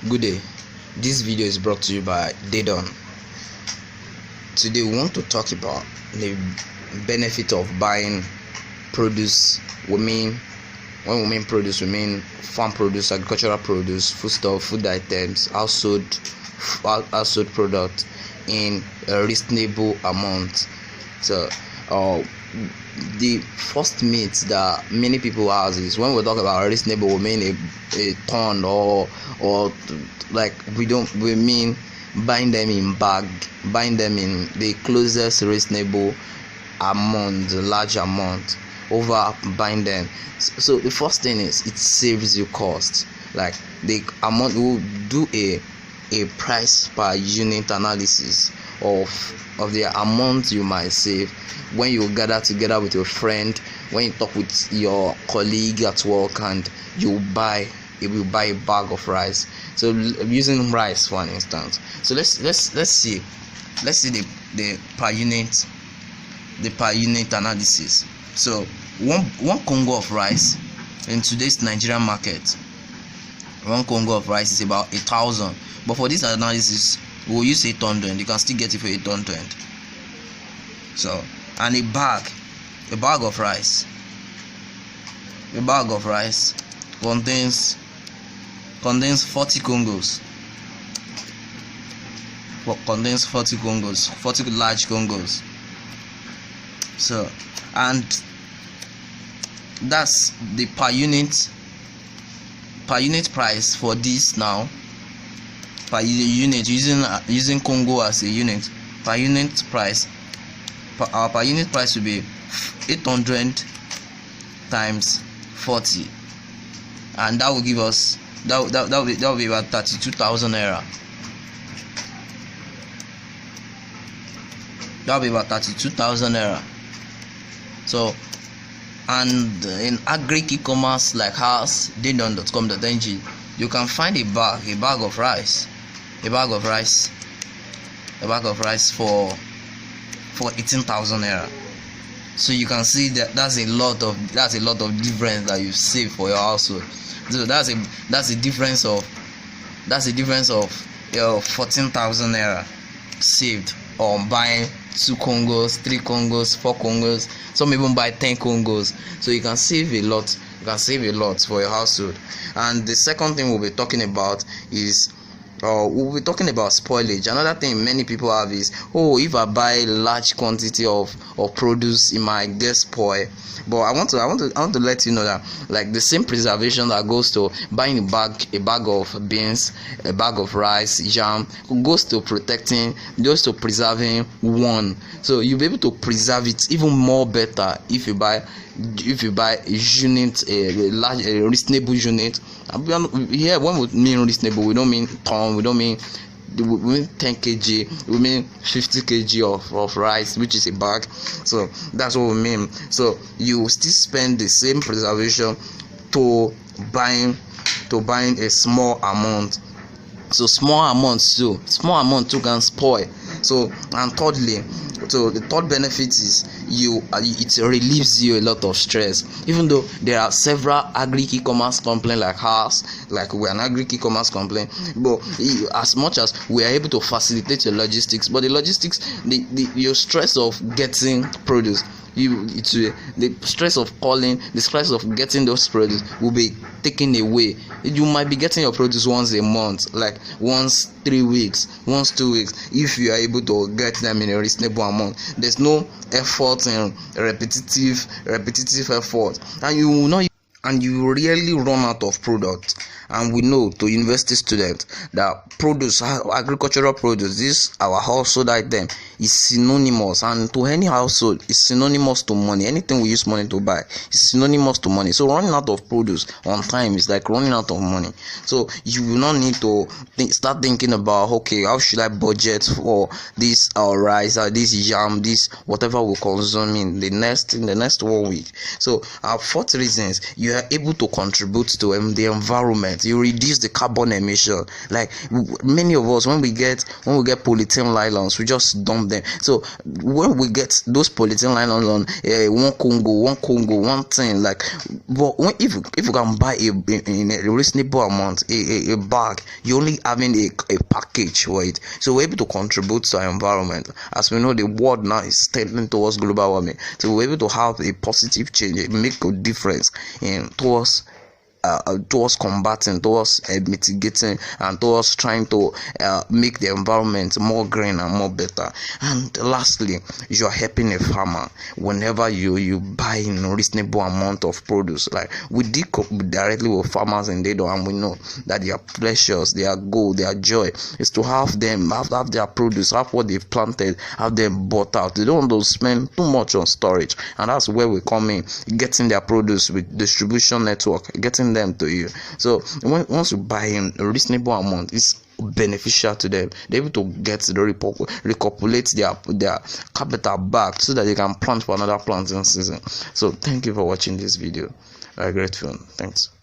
Good day. This video is brought to you by DayDone. Today we want to talk about the benefit of buying produce. When we mean produce, we mean farm produce, agricultural produce, foodstuff, food items, household product in a reasonable amount. So the first myth that many people have is when we talk about reasonable, we mean a ton or like we mean buying them in bag, buying them in the closest reasonable amount, large amount over buying them. So the first thing is it saves you cost. Like the amount, will do a price per unit analysis of the amount you might save when you gather together with your friend, when you talk with your colleague at work, and you will buy a bag of rice. So using rice for an instance, so let's see the per unit analysis. So one Congo of rice in today's Nigerian market, one Congo of rice is about 1,000, but for this analysis we'll use 800. You can still get it for 800. So, and a bag of rice contains 40 Congos. Contains 40 Congos, 40 large Congos. So, and that's the per unit price for this now. Per unit, using Congo as a unit, per unit price, our per unit price will be 800 times 40, and that will give us that will be about 32,000 naira. That will be about 32,000 naira. So, and in agri e-commerce like ours, DayDone.com.ng, you can find a bag of rice for 18,000 naira. So you can see that that's a lot of difference that you save for your household. So that's a difference of 14,000 naira saved on buying 2 Congos, 3 Congos, 4 Congos. Some even buy 10 Congos. So you can save a lot. You can save a lot for your household. And the second thing we'll be talking about is we'll be talking about spoilage. Another thing many people have is, if I buy large quantity of produce, it might get spoiled. But I want to let you know that, like, the same preservation that goes to buying a bag of beans, a bag of rice, jam, goes to preserving one. So you'll be able to preserve it even more better if you buy a unit, a reasonable unit. Here, when we mean reasonable, we don't mean ton, we mean 10 kg, we mean 50 kg of rice, which is a bag. So that's what we mean. So you still spend the same preservation to buying a small amount. So small amount too can spoil. So, and thirdly, so the third benefit is it relieves you a lot of stress. Even though there are several agri e-commerce companies like ours, like we're an agri e-commerce company, but as much as we are able to facilitate your logistics, but the logistics, your stress of getting produce, the stress of calling, the stress of getting those produce will be taken away. You might be getting your produce once a month, like once 3 weeks, once 2 weeks, if you are able to get them in a reasonable amount. There's no effort in repetitive effort, and you will not. And you really run out of product. And we know, to university students, that produce, agricultural produce, this our household item, is synonymous, and to any household is synonymous to money. Anything we use money to buy is synonymous to money. So running out of produce on time is like running out of money. So you will not need to start thinking about, okay, how should I budget for this rice, this yam, this whatever we consume in the next 1 week. So our fourth reason is you are able to contribute to the environment. You reduce the carbon emission. Like many of us, when we get polythene nylons, we just dump from them. So when we get those polythene nylons on 1 Congo, one thing like, but if you can buy in a reasonable amount, a bag, you're only having a package for it. So we're able to contribute to our environment. As we know, the world now is tending towards global warming. So we're able to have a positive change, make a difference in towards combating, towards mitigating, and towards trying to make the environment more green and more better. And lastly, you are helping a farmer whenever you buy in a reasonable amount of produce. Like we deal directly with farmers in DayDone, and we know that their pleasures, their goal, their joy is to have them have their produce, have what they've planted, have them bought out. They don't want to spend too much on storage, and that's where we come in, getting their produce with distribution network, getting them to you. So once you buy in a reasonable amount, it's beneficial to them. They're able to get the recopulate their capital back so that they can plant for another planting season. So thank you for watching this video. I'm grateful. Thanks.